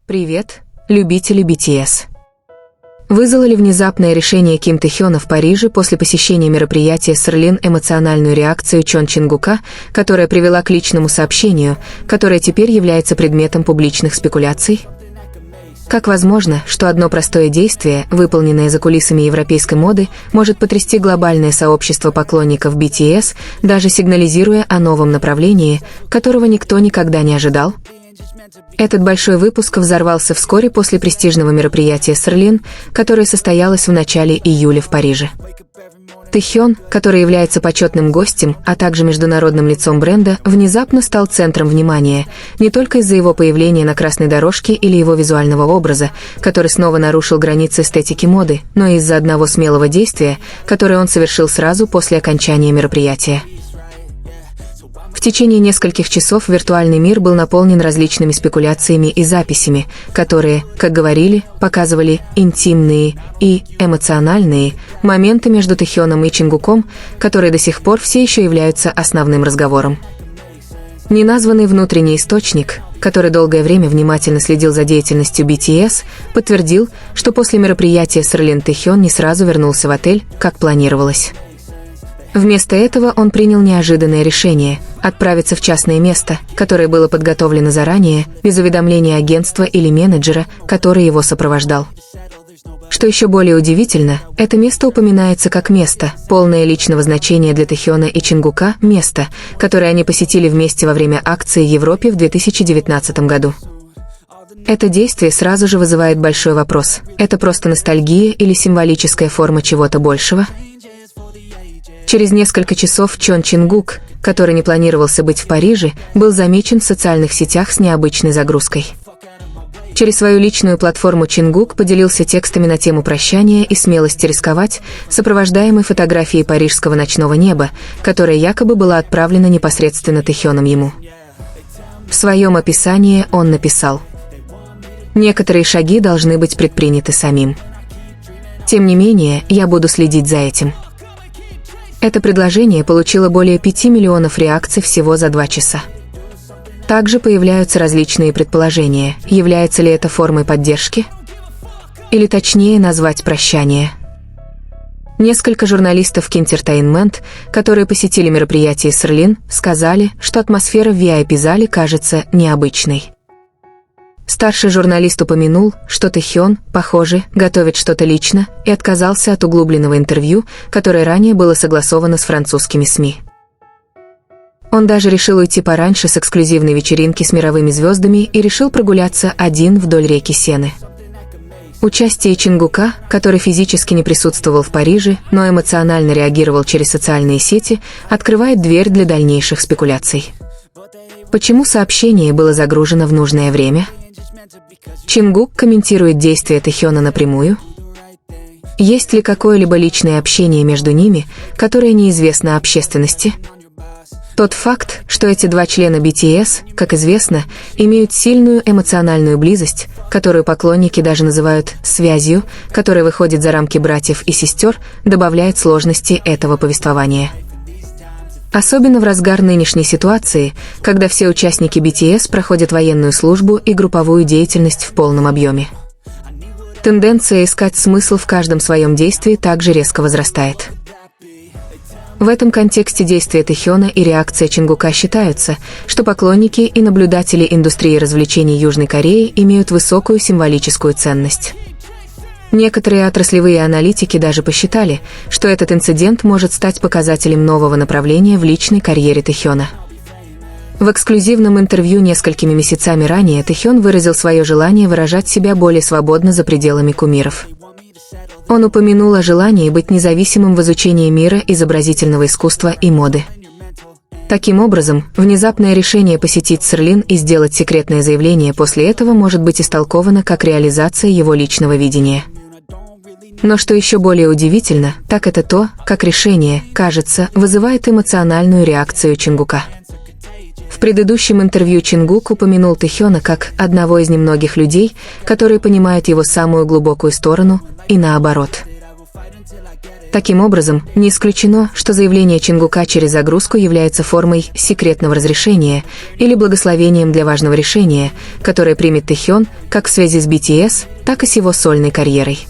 Привет, любители BTS. Вызвало ли внезапное решение Ким Тэхёна в Париже после посещения мероприятия Серлин эмоциональную реакцию Чон Чингука, которая привела к личному сообщению, которое теперь является предметом публичных спекуляций? Как возможно, что одно простое действие, выполненное за кулисами европейской моды, может потрясти глобальное сообщество поклонников BTS, даже сигнализируя о новом направлении, которого никто никогда не ожидал? Этот большой выпуск взорвался вскоре после престижного мероприятия Серлин, которое состоялось в начале июля в Париже. Тэхён, который является почетным гостем, а также международным лицом бренда, внезапно стал центром внимания, не только из-за его появления на красной дорожке или его визуального образа, который снова нарушил границы эстетики моды, но и из-за одного смелого действия, которое он совершил сразу после окончания мероприятия. В течение нескольких часов виртуальный мир был наполнен различными спекуляциями и записями, которые, как говорили, показывали интимные и эмоциональные моменты между Тэхёном и Чингуком, которые до сих пор все еще являются основным разговором. Неназванный внутренний источник, который долгое время внимательно следил за деятельностью BTS, подтвердил, что после мероприятия Серлин Тэхён не сразу вернулся в отель, как планировалось. Вместо этого он принял неожиданное решение – отправиться в частное место, которое было подготовлено заранее, без уведомления агентства или менеджера, который его сопровождал. Что еще более удивительно, это место упоминается как место, полное личного значения для Тэхёна и Чингука, место, которое они посетили вместе во время акции в Европе в 2019 году. Это действие сразу же вызывает большой вопрос – это просто ностальгия или символическая форма чего-то большего? Через несколько часов Чон Чингук, который не планировался быть в Париже, был замечен в социальных сетях с необычной загрузкой. Через свою личную платформу Чингук поделился текстами на тему прощания и смелости рисковать, сопровождаемой фотографией парижского ночного неба, которая якобы была отправлена непосредственно Тэхёном ему. В своем описании он написал: «Некоторые шаги должны быть предприняты самим. Тем не менее, я буду следить за этим». Это предложение получило более 5 миллионов реакций всего за 2 часа. Также появляются различные предположения, является ли это формой поддержки? Или точнее назвать прощание. Несколько журналистов Кинтертейнмент, которые посетили мероприятие Серлин, сказали, что атмосфера в VIP-зале кажется необычной. Старший журналист упомянул, что Тэхён, похоже, готовит что-то лично, и отказался от углубленного интервью, которое ранее было согласовано с французскими СМИ. Он даже решил уйти пораньше с эксклюзивной вечеринки с мировыми звездами и решил прогуляться один вдоль реки Сены. Участие Чингука, который физически не присутствовал в Париже, но эмоционально реагировал через социальные сети, открывает дверь для дальнейших спекуляций. Почему сообщение было загружено в нужное время? Чингук комментирует действия Тэхёна напрямую? Есть ли какое-либо личное общение между ними, которое неизвестно общественности? Тот факт, что эти два члена BTS, как известно, имеют сильную эмоциональную близость, которую поклонники даже называют «связью», которая выходит за рамки братьев и сестер, добавляет сложности этого повествования. Особенно в разгар нынешней ситуации, когда все участники BTS проходят военную службу и групповую деятельность в полном объеме. Тенденция искать смысл в каждом своем действии также резко возрастает. В этом контексте действия Тэхёна и реакция Чингука считаются, что поклонники и наблюдатели индустрии развлечений Южной Кореи имеют высокую символическую ценность. Некоторые отраслевые аналитики даже посчитали, что этот инцидент может стать показателем нового направления в личной карьере Тэхёна. В эксклюзивном интервью несколькими месяцами ранее Тэхён выразил свое желание выражать себя более свободно за пределами кумиров. Он упомянул о желании быть независимым в изучении мира изобразительного искусства и моды. Таким образом, внезапное решение посетить Серлин и сделать секретное заявление после этого может быть истолковано как реализация его личного видения. Но что еще более удивительно, так это то, как решение, кажется, вызывает эмоциональную реакцию Чингука. В предыдущем интервью Чингук упомянул Тэхёна как одного из немногих людей, которые понимают его самую глубокую сторону, и наоборот. Таким образом, не исключено, что заявление Чингука через загрузку является формой секретного разрешения или благословением для важного решения, которое примет Тэхён как в связи с BTS, так и с его сольной карьерой.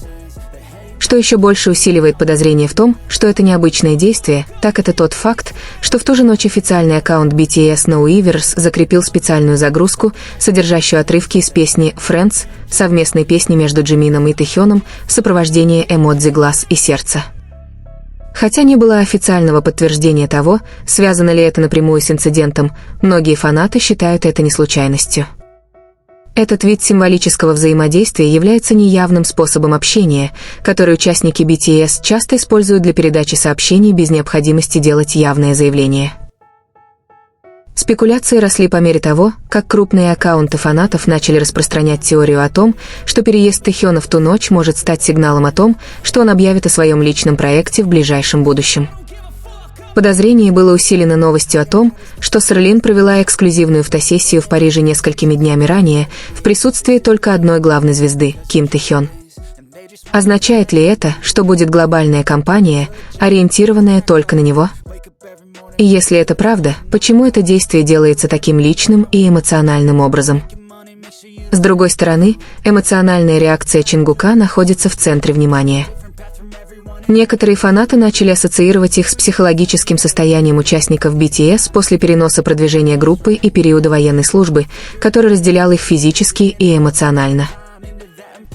Что еще больше усиливает подозрение в том, что это необычное действие, так это тот факт, что в ту же ночь официальный аккаунт BTS No Ivers закрепил специальную загрузку, содержащую отрывки из песни «Friends», совместной песни между Джимином и Тэхёном в сопровождении эмодзи глаз и сердца. Хотя не было официального подтверждения того, связано ли это напрямую с инцидентом, многие фанаты считают это не случайностью. Этот вид символического взаимодействия является неявным способом общения, который участники BTS часто используют для передачи сообщений без необходимости делать явное заявление. Спекуляции росли по мере того, как крупные аккаунты фанатов начали распространять теорию о том, что переезд Тэхёна в ту ночь может стать сигналом о том, что он объявит о своем личном проекте в ближайшем будущем. Подозрение было усилено новостью о том, что Серлин провела эксклюзивную фотосессию в Париже несколькими днями ранее в присутствии только одной главной звезды – Ким Тэхён. Означает ли это, что будет глобальная кампания, ориентированная только на него? И если это правда, почему это действие делается таким личным и эмоциональным образом? С другой стороны, эмоциональная реакция Чингука находится в центре внимания. Некоторые фанаты начали ассоциировать их с психологическим состоянием участников BTS после переноса продвижения группы и периода военной службы, который разделял их физически и эмоционально.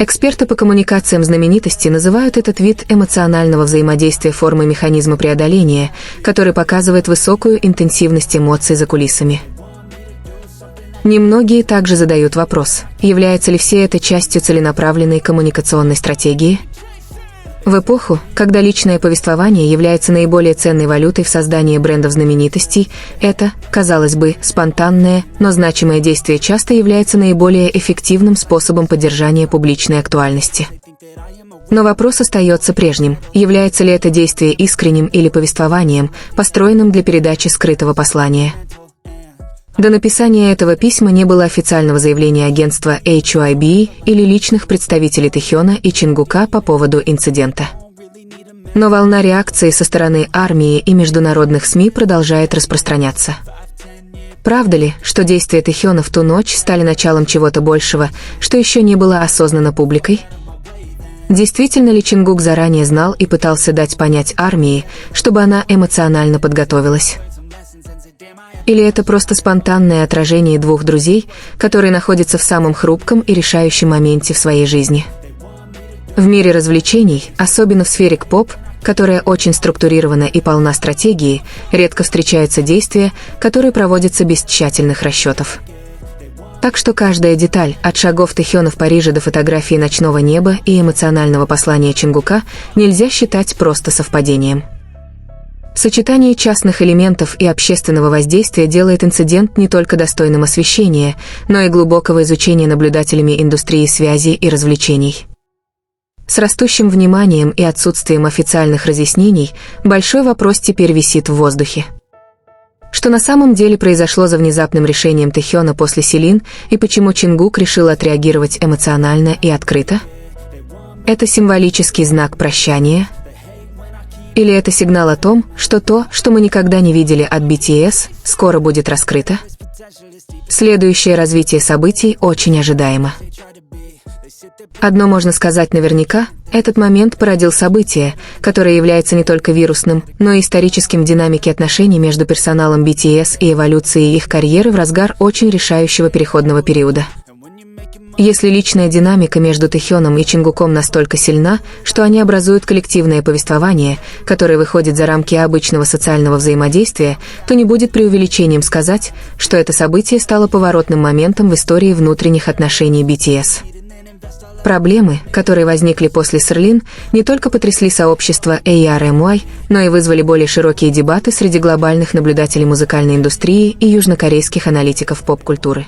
Эксперты по коммуникациям знаменитости называют этот вид эмоционального взаимодействия формой механизма преодоления, который показывает высокую интенсивность эмоций за кулисами. Немногие также задают вопрос, является ли все это частью целенаправленной коммуникационной стратегии? В эпоху, когда личное повествование является наиболее ценной валютой в создании брендов знаменитостей, это, казалось бы, спонтанное, но значимое действие часто является наиболее эффективным способом поддержания публичной актуальности. Но вопрос остается прежним, является ли это действие искренним или повествованием, построенным для передачи скрытого послания. До написания этого письма не было официального заявления агентства HYB или личных представителей Тэхёна и Чингука по поводу инцидента. Но волна реакции со стороны армии и международных СМИ продолжает распространяться. Правда ли, что действия Тэхёна в ту ночь стали началом чего-то большего, что еще не было осознано публикой? Действительно ли Чингук заранее знал и пытался дать понять армии, чтобы она эмоционально подготовилась? Или это просто спонтанное отражение двух друзей, которые находятся в самом хрупком и решающем моменте в своей жизни? В мире развлечений, особенно в сфере К-поп, которая очень структурирована и полна стратегии, редко встречаются действия, которые проводятся без тщательных расчетов. Так что каждая деталь, от шагов Тэхёна в Париже до фотографии ночного неба и эмоционального послания Чингука, нельзя считать просто совпадением. Сочетание частных элементов и общественного воздействия делает инцидент не только достойным освещения, но и глубокого изучения наблюдателями индустрии связи и развлечений. С растущим вниманием и отсутствием официальных разъяснений, большой вопрос теперь висит в воздухе. Что на самом деле произошло за внезапным решением Тэхёна после Селин и почему Чингук решил отреагировать эмоционально и открыто? Это символический знак прощания? Или это сигнал о том, что то, что мы никогда не видели от BTS, скоро будет раскрыто? Следующее развитие событий очень ожидаемо. Одно можно сказать наверняка, этот момент породил событие, которое является не только вирусным, но и историческим в динамике отношений между персоналом BTS и эволюцией их карьеры в разгар очень решающего переходного периода. Если личная динамика между Тэхёном и Чингуком настолько сильна, что они образуют коллективное повествование, которое выходит за рамки обычного социального взаимодействия, то не будет преувеличением сказать, что это событие стало поворотным моментом в истории внутренних отношений BTS. Проблемы, которые возникли после Серлин, не только потрясли сообщество ARMY, но и вызвали более широкие дебаты среди глобальных наблюдателей музыкальной индустрии и южнокорейских аналитиков поп-культуры.